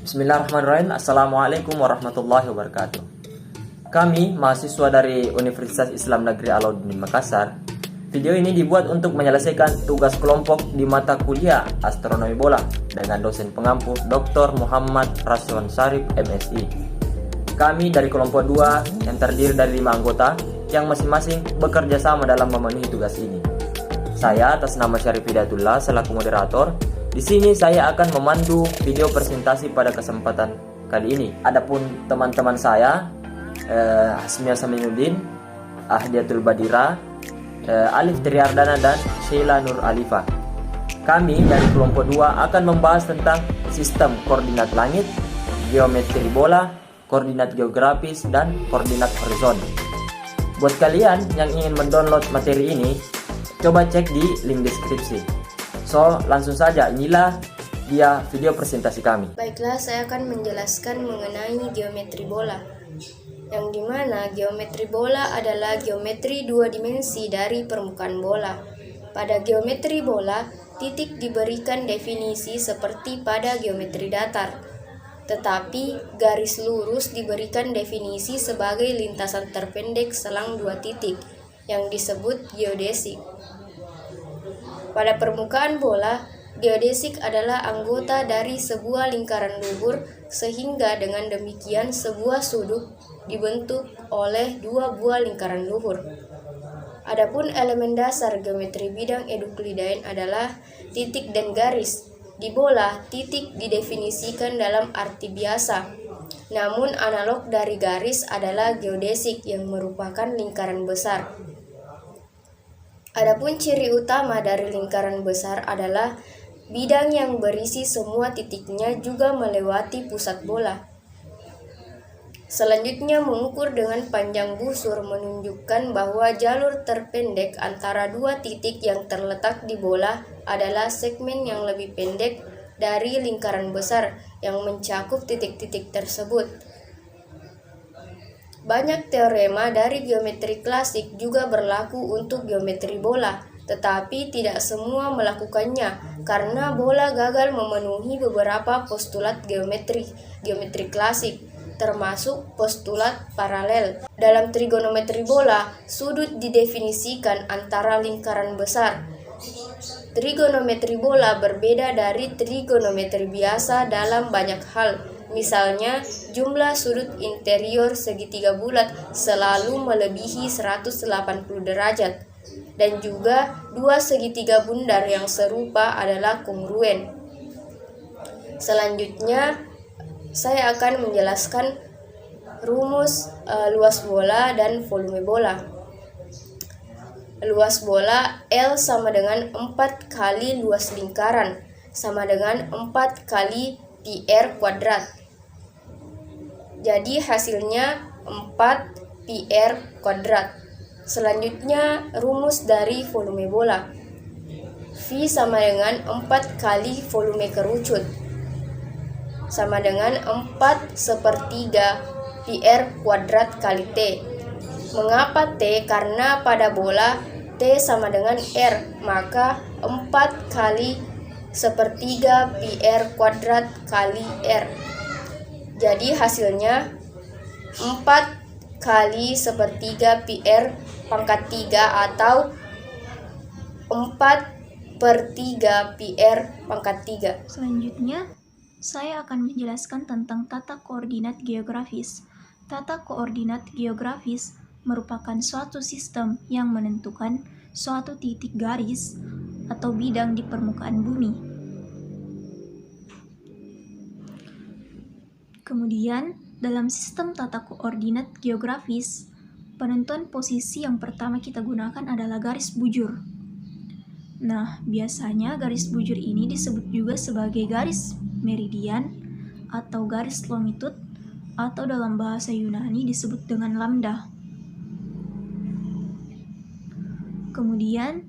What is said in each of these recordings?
Bismillahirrahmanirrahim. Assalamualaikum warahmatullahi wabarakatuh. Kami, mahasiswa dari Universitas Islam Negeri Alauddin Makassar. Video ini dibuat untuk menyelesaikan tugas kelompok di mata kuliah Astronomi Bola dengan dosen pengampu Dr. Muhammad Raswan Sarif, MSI. Kami dari kelompok 2 yang terdiri dari 5 anggota yang masing-masing bekerja sama dalam memenuhi tugas ini. Saya atas nama Syarif Hidayatullah selaku moderator. Di sini saya akan memandu video presentasi pada kesempatan kali ini. Adapun teman-teman saya, Hasmia Saminuddin, Ahdiatul Badira, Alif Triardana, dan Sheila Nur Alifa. Kami dari kelompok 2 akan membahas tentang sistem koordinat langit, geometri bola, koordinat geografis, dan koordinat horizon. Buat kalian yang ingin mendownload materi ini, coba cek di link deskripsi. So, langsung saja, inilah dia video presentasi kami. Baiklah, saya akan menjelaskan mengenai geometri bola. Yang dimana geometri bola adalah geometri 2 dimensi dari permukaan bola. Pada geometri bola, titik diberikan definisi seperti pada geometri datar. Tetapi, garis lurus diberikan definisi sebagai lintasan terpendek selang 2 titik, yang disebut geodesik. Pada permukaan bola, geodesik adalah anggota dari sebuah lingkaran luhur, sehingga dengan demikian sebuah sudut dibentuk oleh 2 buah lingkaran luhur. Adapun elemen dasar geometri bidang Euklidean adalah titik dan garis. Di bola, titik didefinisikan dalam arti biasa. Namun analog dari garis adalah geodesik yang merupakan lingkaran besar. Adapun ciri utama dari lingkaran besar adalah bidang yang berisi semua titiknya juga melewati pusat bola. Selanjutnya, mengukur dengan panjang busur menunjukkan bahwa jalur terpendek antara 2 titik yang terletak di bola adalah segmen yang lebih pendek dari lingkaran besar yang mencakup titik-titik tersebut. Banyak teorema dari geometri klasik juga berlaku untuk geometri bola, tetapi tidak semua melakukannya karena bola gagal memenuhi beberapa postulat geometri klasik, termasuk postulat paralel. Dalam trigonometri bola, sudut didefinisikan antara lingkaran besar. Trigonometri bola berbeda dari trigonometri biasa dalam banyak hal. Misalnya, jumlah sudut interior segitiga bulat selalu melebihi 180 derajat, dan juga 2 segitiga bundar yang serupa adalah kongruen. Selanjutnya, saya akan menjelaskan rumus luas bola dan volume bola. Luas bola L sama dengan 4 kali luas lingkaran, sama dengan 4 kali pi r kuadrat. Jadi hasilnya 4 pi r kuadrat. Selanjutnya, rumus dari volume bola. V sama dengan 4 kali volume kerucut, sama dengan 4/3 pi r kuadrat kali T. Mengapa T? Karena pada bola T sama dengan R, maka 4 kali 1/3 pi r kuadrat kali R. Jadi hasilnya 4 kali 1/3 pi r pangkat 3 atau 4/3 pi r pangkat 3. Selanjutnya, saya akan menjelaskan tentang tata koordinat geografis. Tata koordinat geografis merupakan suatu sistem yang menentukan suatu titik garis atau bidang di permukaan bumi. Kemudian, dalam sistem tata koordinat geografis, penentuan posisi yang pertama kita gunakan adalah garis bujur. Nah, biasanya garis bujur ini disebut juga sebagai garis meridian atau garis longitude, atau dalam bahasa Yunani disebut dengan lambda. Kemudian,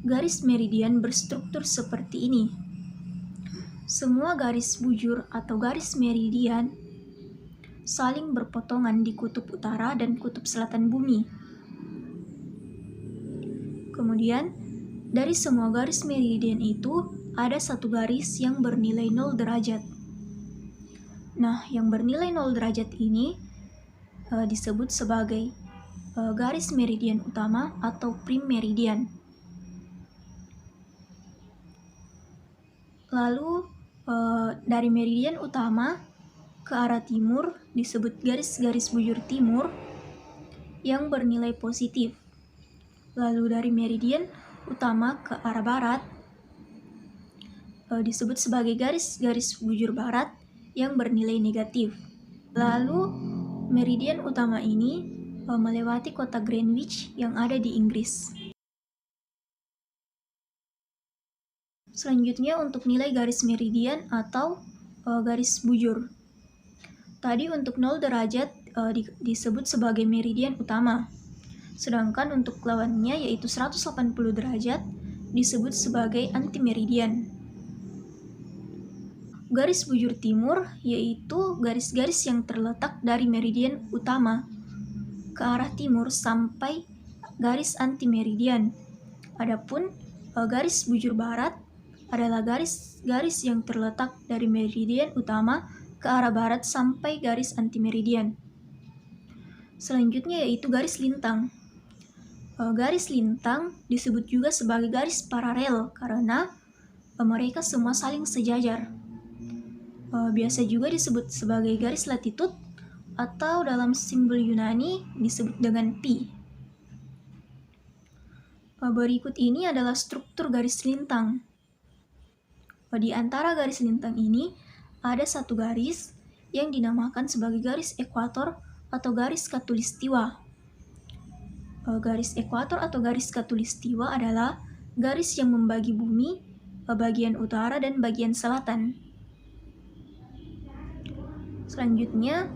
garis meridian berstruktur seperti ini. Semua garis bujur atau garis meridian saling berpotongan di kutub utara dan kutub selatan bumi. Kemudian, dari semua garis meridian itu ada satu garis yang bernilai 0 derajat. Nah, yang bernilai 0 derajat ini disebut sebagai garis meridian utama atau prim meridian. Lalu dari meridian utama ke arah timur disebut garis-garis bujur timur yang bernilai positif. Lalu dari meridian utama ke arah barat disebut sebagai garis-garis bujur barat yang bernilai negatif. Lalu meridian utama ini melewati kota Greenwich yang ada di Inggris. Selanjutnya untuk nilai garis meridian atau garis bujur. Tadi untuk 0 derajat disebut sebagai meridian utama. Sedangkan untuk lawannya yaitu 180 derajat disebut sebagai antimeridian. Garis bujur timur yaitu garis-garis yang terletak dari meridian utama ke arah timur sampai garis antimeridian. Adapun garis bujur barat adalah garis-garis yang terletak dari meridian utama ke arah barat sampai garis antimeridian. Selanjutnya yaitu garis lintang. Garis lintang disebut juga sebagai garis paralel karena mereka semua saling sejajar. Biasa juga disebut sebagai garis latitud atau dalam simbol Yunani disebut dengan pi. Berikut ini adalah struktur garis lintang. Di antara garis lintang ini ada satu garis yang dinamakan sebagai garis ekuator atau garis khatulistiwa. Garis ekuator atau garis khatulistiwa adalah garis yang membagi bumi bagian utara dan bagian selatan. Selanjutnya,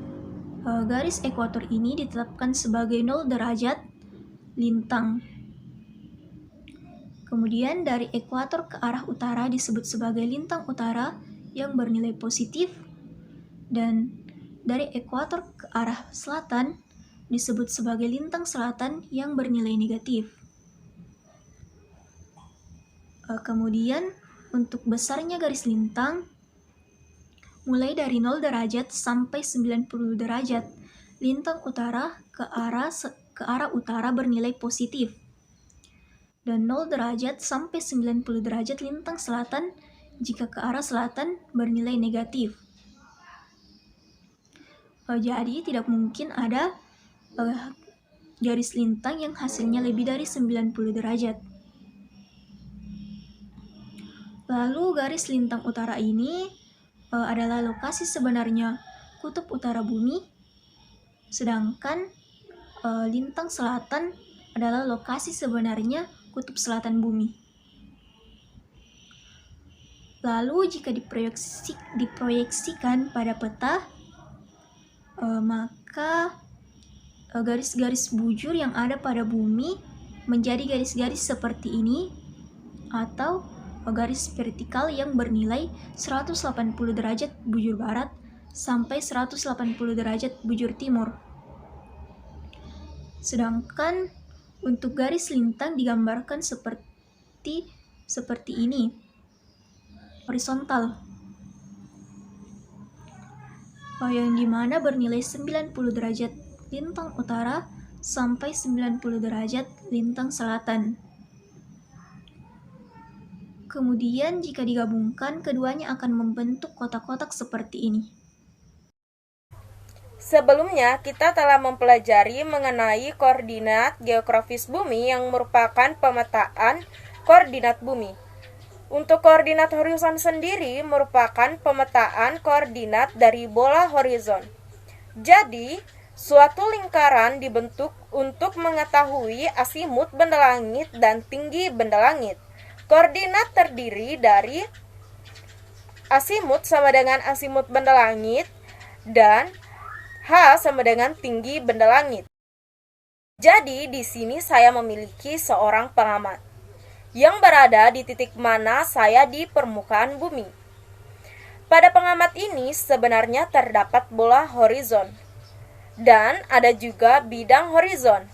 garis ekuator ini ditetapkan sebagai 0 derajat lintang. Kemudian dari ekuator ke arah utara disebut sebagai lintang utara yang bernilai positif, dan dari ekuator ke arah selatan disebut sebagai lintang selatan yang bernilai negatif. Kemudian untuk besarnya garis lintang mulai dari 0 derajat sampai 90 derajat, lintang utara ke arah utara bernilai positif. Dan 0 derajat sampai 90 derajat lintang selatan jika ke arah selatan bernilai negatif. Jadi tidak mungkin ada garis lintang yang hasilnya lebih dari 90 derajat. Lalu garis lintang utara ini adalah lokasi sebenarnya kutub utara bumi, sedangkan lintang selatan adalah lokasi sebenarnya kutub selatan bumi. Lalu jika diproyeksikan pada peta, maka garis-garis bujur yang ada pada bumi menjadi garis-garis seperti ini, atau garis vertikal yang bernilai 180 derajat bujur barat sampai 180 derajat bujur timur. Sedangkan untuk garis lintang digambarkan seperti ini, horizontal, yang dimana bernilai 90 derajat lintang utara sampai 90 derajat lintang selatan. Kemudian jika digabungkan, keduanya akan membentuk kotak-kotak seperti ini. Sebelumnya, kita telah mempelajari mengenai koordinat geografis bumi yang merupakan pemetaan koordinat bumi. Untuk koordinat horizon sendiri merupakan pemetaan koordinat dari bola horizon. Jadi, suatu lingkaran dibentuk untuk mengetahui asimut benda langit dan tinggi benda langit. Koordinat terdiri dari asimut sama dengan asimut benda langit dan H sama dengan tinggi benda langit. Jadi di sini saya memiliki seorang pengamat yang berada di titik mana saya di permukaan bumi. Pada pengamat ini sebenarnya terdapat bola horizon dan ada juga bidang horizon.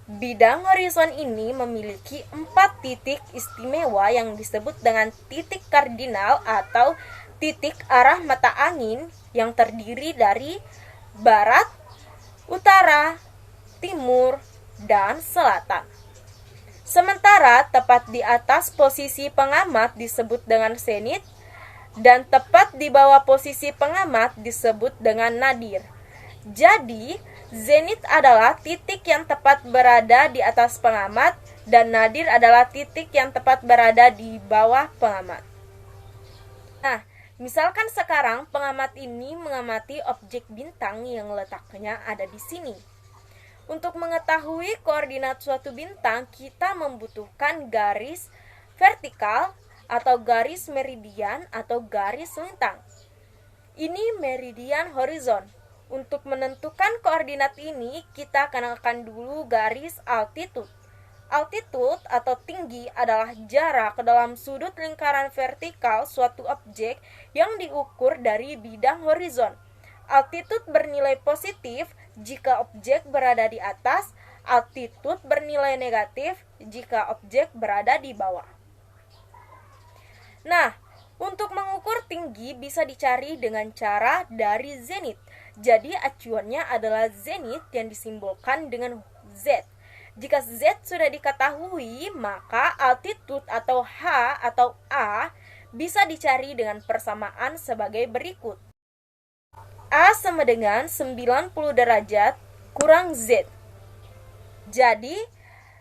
Bidang horizon ini memiliki 4 titik istimewa yang disebut dengan titik kardinal atau titik arah mata angin yang terdiri dari barat, utara, timur, dan selatan. Sementara tepat di atas posisi pengamat disebut dengan zenit, dan tepat di bawah posisi pengamat disebut dengan nadir. Jadi, zenit adalah titik yang tepat berada di atas pengamat, dan nadir adalah titik yang tepat berada di bawah pengamat. Nah, misalkan sekarang pengamat ini mengamati objek bintang yang letaknya ada di sini. Untuk mengetahui koordinat suatu bintang, kita membutuhkan garis vertikal atau garis meridian atau garis lintang. Ini meridian horizon. Untuk menentukan koordinat ini, kita kenakan dulu garis altitude. Altitude atau tinggi adalah jarak ke dalam sudut lingkaran vertikal suatu objek yang diukur dari bidang horizon. Altitude bernilai positif jika objek berada di atas, altitude bernilai negatif jika objek berada di bawah. Nah, untuk mengukur tinggi bisa dicari dengan cara dari zenit. Jadi acuannya adalah zenit yang disimbolkan dengan Z. Jika Z sudah diketahui, maka altitude atau H atau A bisa dicari dengan persamaan sebagai berikut. A sama dengan 90 derajat kurang Z. Jadi,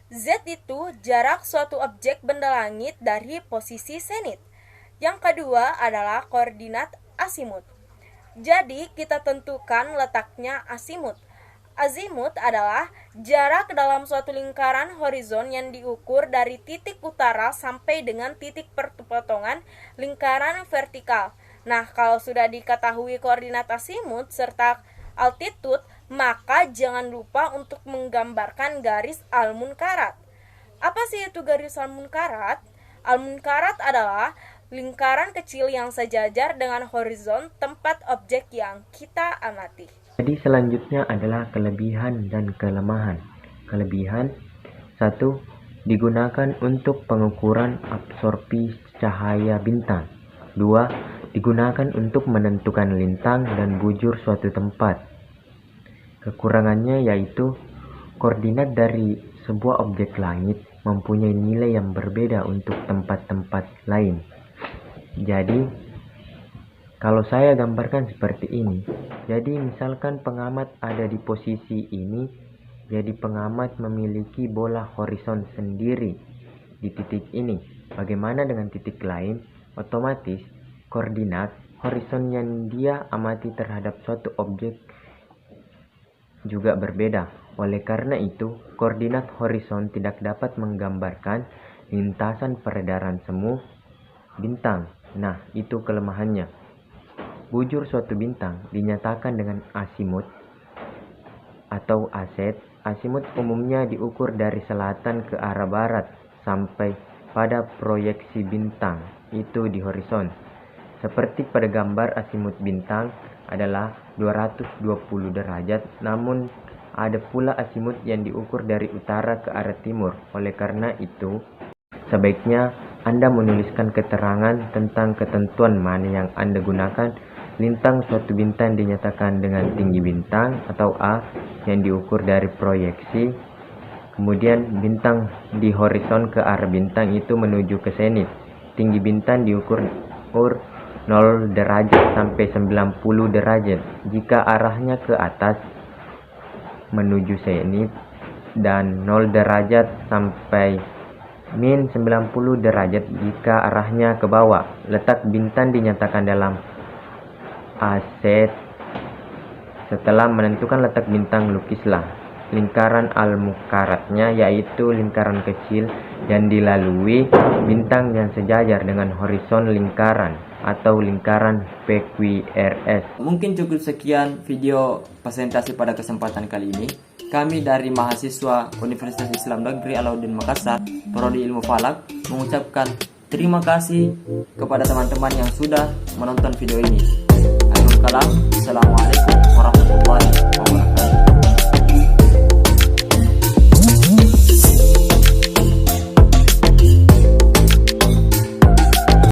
Z itu jarak suatu objek benda langit dari posisi zenit. Yang kedua adalah koordinat asimut. Jadi, kita tentukan letaknya asimut. Azimut adalah jarak dalam suatu lingkaran horizon yang diukur dari titik utara sampai dengan titik perpotongan lingkaran vertikal. Nah, kalau sudah diketahui koordinat asimut serta altitude, maka jangan lupa untuk menggambarkan garis al-munkarat. Apa sih itu garis al-munkarat? Al-munkarat adalah lingkaran kecil yang sejajar dengan horizon tempat objek yang kita amati. Jadi selanjutnya adalah kelebihan dan kelemahan. Kelebihan 1. Digunakan untuk pengukuran absorpsi cahaya bintang. 2. Digunakan untuk menentukan lintang dan bujur suatu tempat. Kekurangannya yaitu koordinat dari sebuah objek langit mempunyai nilai yang berbeda untuk tempat-tempat lain. Jadi, kalau saya gambarkan seperti ini, jadi misalkan pengamat ada di posisi ini, jadi pengamat memiliki bola horizon sendiri di titik ini. Bagaimana dengan titik lain? Otomatis koordinat horizon yang dia amati terhadap suatu objek juga berbeda. Oleh karena itu, koordinat horizon tidak dapat menggambarkan lintasan peredaran semu bintang. Nah, itu kelemahannya. Bujur suatu bintang dinyatakan dengan asimut atau aset. Asimut umumnya diukur dari selatan ke arah barat sampai pada proyeksi bintang itu di horizon. Seperti pada gambar, asimut bintang adalah 220 derajat, namun ada pula asimut yang diukur dari utara ke arah timur. Oleh karena itu, sebaiknya Anda menuliskan keterangan tentang ketentuan mana yang Anda gunakan. Lintang suatu bintang dinyatakan dengan tinggi bintang atau A yang diukur dari proyeksi. Kemudian bintang di horizon ke arah bintang itu menuju ke zenit. Tinggi bintang diukur 0 derajat sampai 90 derajat jika arahnya ke atas menuju zenit, dan 0 derajat sampai min 90 derajat jika arahnya ke bawah. Letak bintang dinyatakan dalam aset. Setelah menentukan letak bintang, lukislah lingkaran al-mukaratnya, yaitu lingkaran kecil yang dilalui bintang yang sejajar dengan horizon lingkaran atau lingkaran PQRS. Mungkin cukup sekian video presentasi pada kesempatan kali ini. Kami dari mahasiswa Universitas Islam Negeri Alauddin Makassar, Prodi Ilmu Falak, mengucapkan terima kasih kepada teman-teman yang sudah menonton video ini. Akhirul kalam, Assalamualaikum warahmatullahi wabarakatuh.